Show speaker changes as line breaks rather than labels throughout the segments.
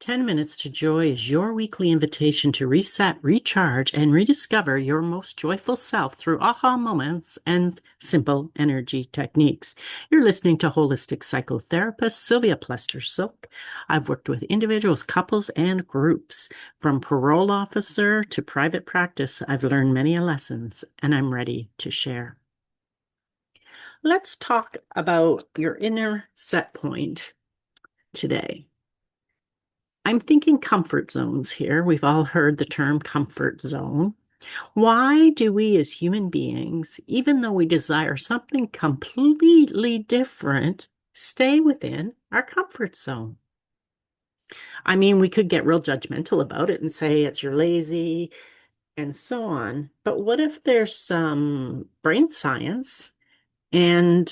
10 Minutes to Joy is your weekly invitation to reset, recharge, and rediscover your most joyful self through aha moments and simple energy techniques. You're listening to holistic psychotherapist Sylvia Plester-Silk. I've worked with individuals, couples, and groups. From parole officer to private practice, I've learned many lessons, and I'm ready to share. Let's talk about your inner set point today. I'm thinking comfort zones here. We've all heard the term comfort zone. Why do we as human beings, even though we desire something completely different, stay within our comfort zone? I mean, we could get real judgmental about it and say it's you're lazy and so on. But what if there's some brain science and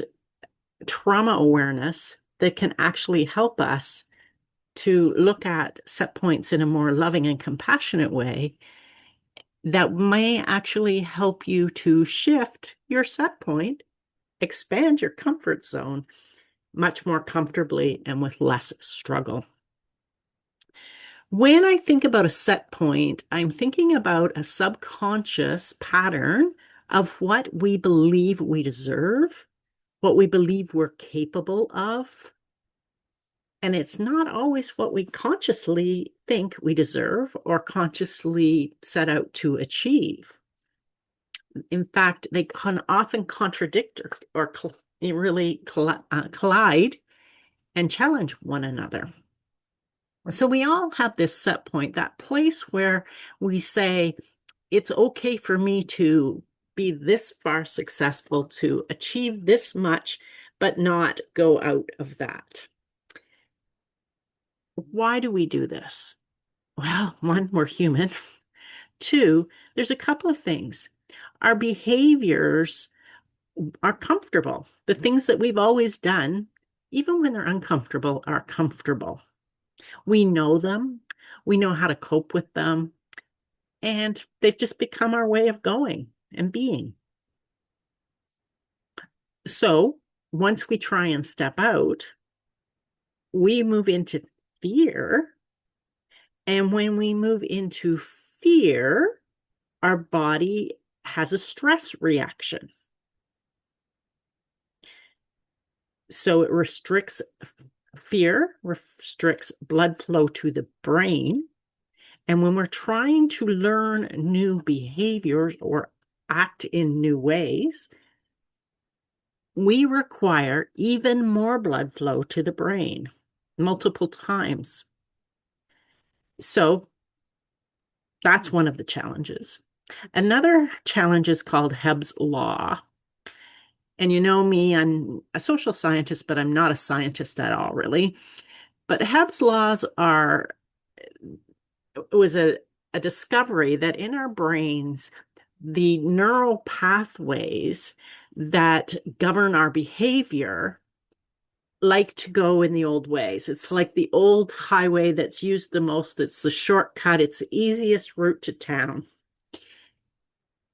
trauma awareness that can actually help us to look at set points in a more loving and compassionate way that may actually help you to shift your set point, expand your comfort zone much more comfortably and with less struggle. When I think about a set point, I'm thinking about a subconscious pattern of what we believe we deserve, what we believe we're capable of. And it's not always what we consciously think we deserve or consciously set out to achieve. In fact, they can often contradict or really collide and challenge one another. So we all have this set point, that place where we say, it's okay for me to be this far successful, to achieve this much, but not go out of that. Why do we do this? Well, one, we're human. Two, there's a couple of things. Our behaviors are comfortable. The things that we've always done, even when they're uncomfortable, are comfortable. We know them. We know how to cope with them. And they've just become our way of going and being. So once we try and step out, we move into fear. And when we move into fear, our body has a stress reaction. So it restricts fear, restricts blood flow to the brain. And when we're trying to learn new behaviors or act in new ways, we require even more blood flow to the brain multiple times. So that's one of the challenges. Another challenge is called Hebb's Law. And you know me, I'm a social scientist, but I'm not a scientist at all, really. But Hebb's laws was a discovery that in our brains, the neural pathways that govern our behavior like to go in the old ways. It's like the old highway that's used the most. It's the shortcut. It's the easiest route to town.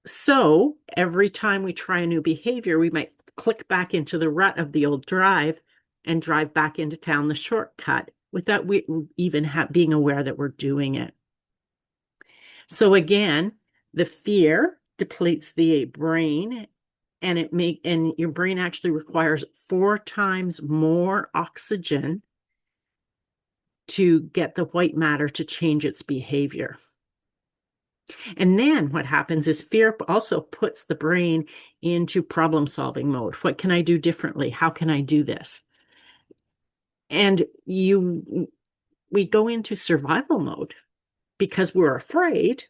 So every time we try a new behavior, we might click back into the rut of the old drive and drive back into town the shortcut without we even being aware that we're doing it. So again, the fear depletes the brain and your brain actually requires 4 times more oxygen to get the white matter to change its behavior. And then what happens is fear also puts the brain into problem-solving mode. What can I do differently? How can I do this? And we go into survival mode because we're afraid.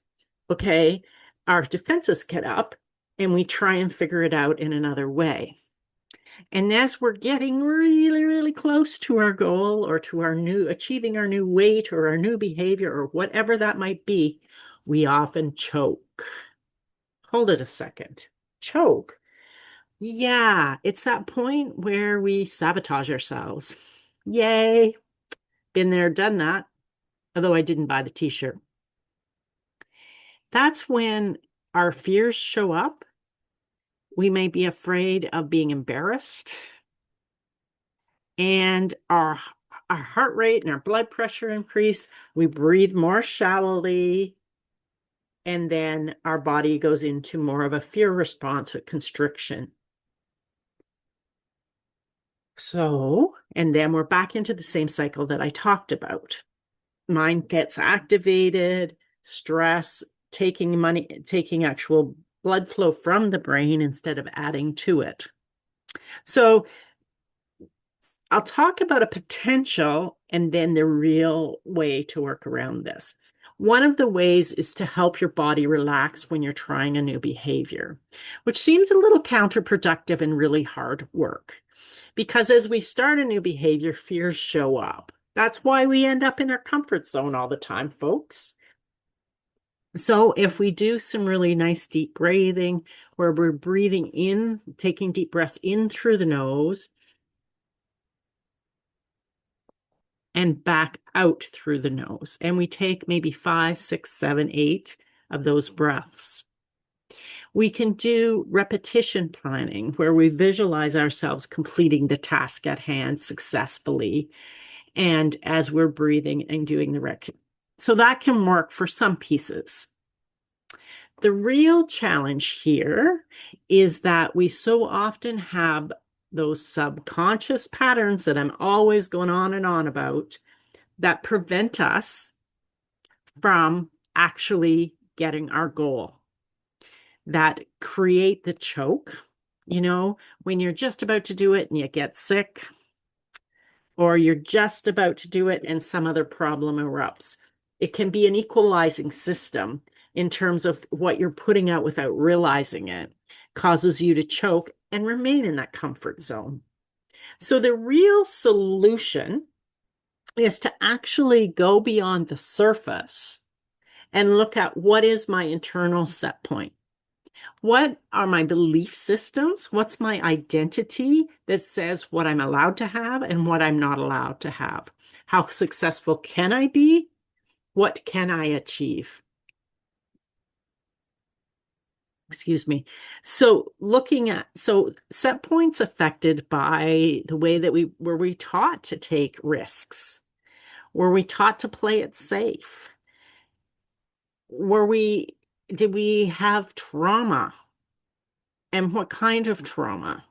Okay, our defenses get up and we try and figure it out in another way. And as we're getting really, really close to our goal or to achieving our new weight or our new behavior or whatever that might be, we often choke. Hold it a second. Choke. Yeah, it's that point where we sabotage ourselves. Yay. Been there, done that. Although I didn't buy the t-shirt. That's when our fears show up. We may be afraid of being embarrassed. And our our heart rate and our blood pressure increase. We breathe more shallowly. And then our body goes into more of a fear response with constriction. So, and then we're back into the same cycle that I talked about. Mind gets activated, stress, taking actual blood flow from the brain instead of adding to it. So I'll talk about a potential and then the real way to work around this. One of the ways is to help your body relax when you're trying a new behavior, which seems a little counterproductive and really hard work. Because as we start a new behavior, fears show up. That's why we end up in our comfort zone all the time, folks. So if we do some really nice deep breathing, where we're breathing in, taking deep breaths in through the nose and back out through the nose, and we take maybe 5, 6, 7, 8 of those breaths. We can do repetition planning, where we visualize ourselves completing the task at hand successfully, and as we're breathing and doing the rec. So that can work for some pieces. The real challenge here is that we so often have those subconscious patterns that I'm always going on and on about that prevent us from actually getting our goal, that create the choke. You know, when you're just about to do it and you get sick, or you're just about to do it and some other problem erupts. It can be an equalizing system in terms of what you're putting out without realizing it, causes you to choke and remain in that comfort zone. So the real solution is to actually go beyond the surface and look at what is my internal set point. What are my belief systems? What's my identity that says what I'm allowed to have and what I'm not allowed to have? How successful can I be? What can I achieve? Excuse me. So set points affected by the way that were we taught to take risks? Were we taught to play it safe? Did we have trauma? And what kind of trauma?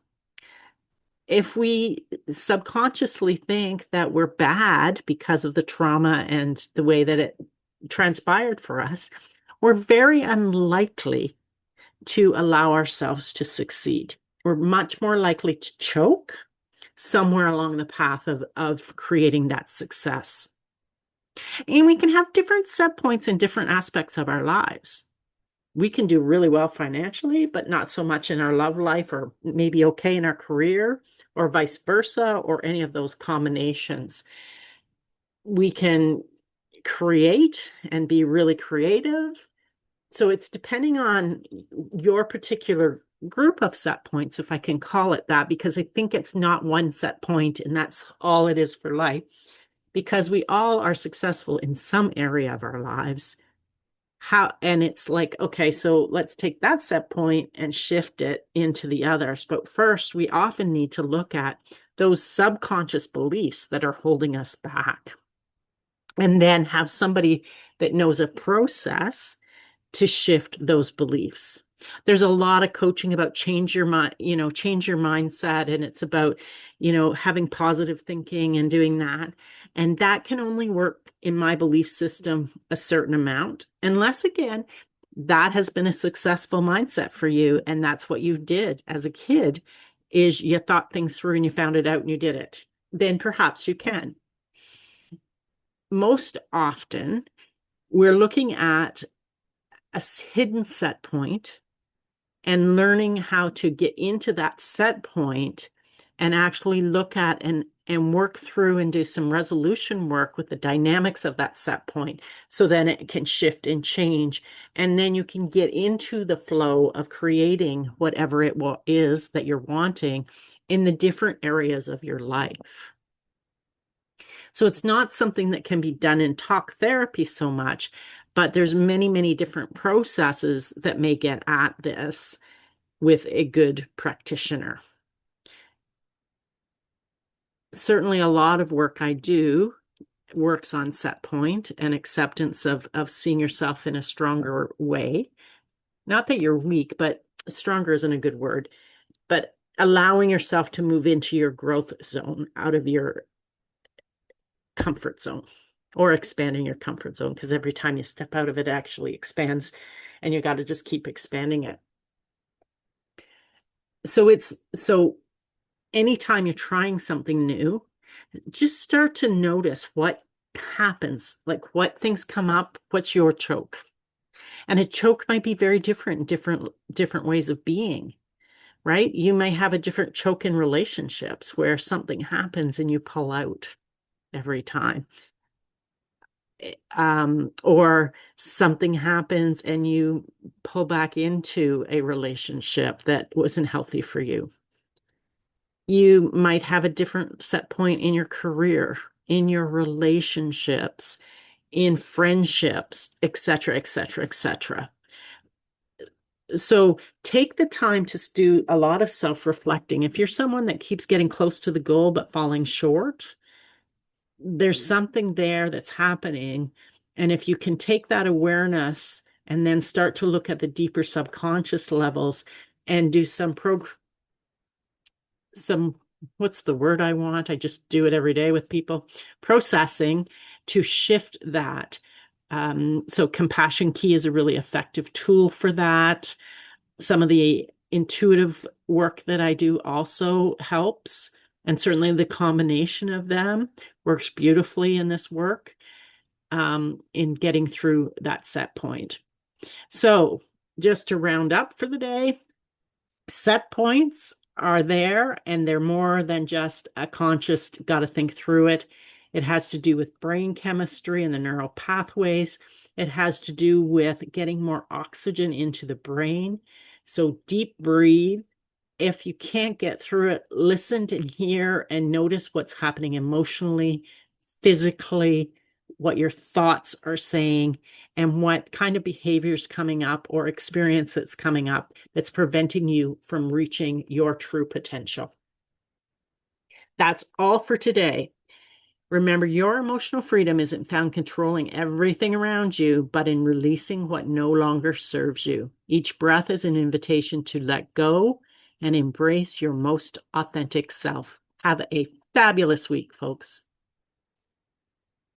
If we subconsciously think that we're bad because of the trauma and the way that it transpired for us, we're very unlikely to allow ourselves to succeed. We're much more likely to choke somewhere along the path of creating that success. And we can have different set points in different aspects of our lives. We can do really well financially, but not so much in our love life, or maybe okay in our career, or vice versa, or any of those combinations. We can create and be really creative. So it's depending on your particular group of set points, if I can call it that, because I think it's not one set point and that's all it is for life, because we all are successful in some area of our lives. And it's like, okay, so let's take that set point and shift it into the others. But first, we often need to look at those subconscious beliefs that are holding us back, and then have somebody that knows a process to shift those beliefs. There's a lot of coaching about change your mind, change your mindset. And it's about, having positive thinking and doing that. And that can only work in my belief system a certain amount, unless again, that has been a successful mindset for you. And that's what you did as a kid, is you thought things through and you found it out and you did it. Then perhaps you can. Most often, we're looking at a hidden set point and learning how to get into that set point and actually look at and work through and do some resolution work with the dynamics of that set point, so then it can shift and change. And then you can get into the flow of creating whatever it is that you're wanting in the different areas of your life. So it's not something that can be done in talk therapy so much, but there's many, many different processes that may get at this with a good practitioner. certainly a lot of work I do works on set point and acceptance of seeing yourself in a stronger way. Not that you're weak, but stronger isn't a good word, but allowing yourself to move into your growth zone out of your comfort zone or expanding your comfort zone because every time you step out of it, it actually expands and you got to just keep expanding it. So anytime you're trying something new, just start to notice what happens, like what things come up, what's your choke. And a choke might be very different in different ways of being, right? You may have a different choke in relationships where something happens and you pull out every time. Or something happens and you pull back into a relationship that wasn't healthy for you. You might have a different set point in your career, in your relationships, in friendships, etc., etc., etc. So take the time to do a lot of self-reflecting. If you're someone that keeps getting close to the goal but falling short, there's something there that's happening. And if you can take that awareness and then start to look at the deeper subconscious levels and do some what's the word I want? I just do it every day with people. Processing to shift that. So compassion key is a really effective tool for that. Some of the intuitive work that I do also helps. And certainly the combination of them works beautifully in this work, in getting through that set point. So just to round up for the day, set points are there and they're more than just a conscious, got to think through it. It has to do with brain chemistry and the neural pathways. It has to do with getting more oxygen into the brain. So deep breathe. If you can't get through it, listen and hear and notice what's happening emotionally, physically, what your thoughts are saying, and what kind of behaviors coming up or experience that's coming up that's preventing you from reaching your true potential. That's all for today. Remember, your emotional freedom isn't found controlling everything around you, but in releasing what no longer serves you. Each breath is an invitation to let go and embrace your most authentic self. Have a fabulous week, folks.